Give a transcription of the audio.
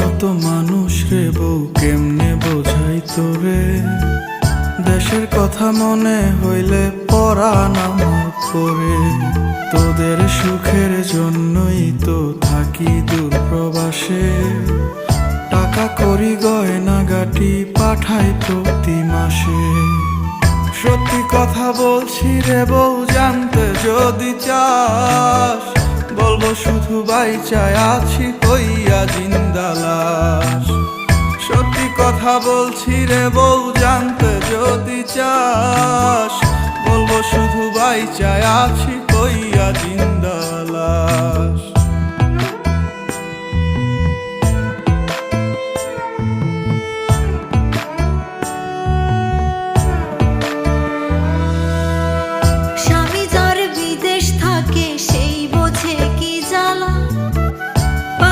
অত মানুষ রে বউ, কেমনে বোঝাই তোরে? দেশের কথা মনে হইলে পরাণ আমার করে। তোদের সুখের জন্যই তো থাকি দূর প্রবাসে। টাকা করি গয়না গাটি পাঠাই প্রতি মাসে। সত্যি কথা বলছি রে বউ, জানতে যদি চাস, বলবো শুধু বাইচায় আছি কইয়া জিন্দা লাশ। সত্যি কথা বলছি রে বউ, জানতে যদি চাস, বলবো শুধু বাইচায় আছি কইয়া জিন্দা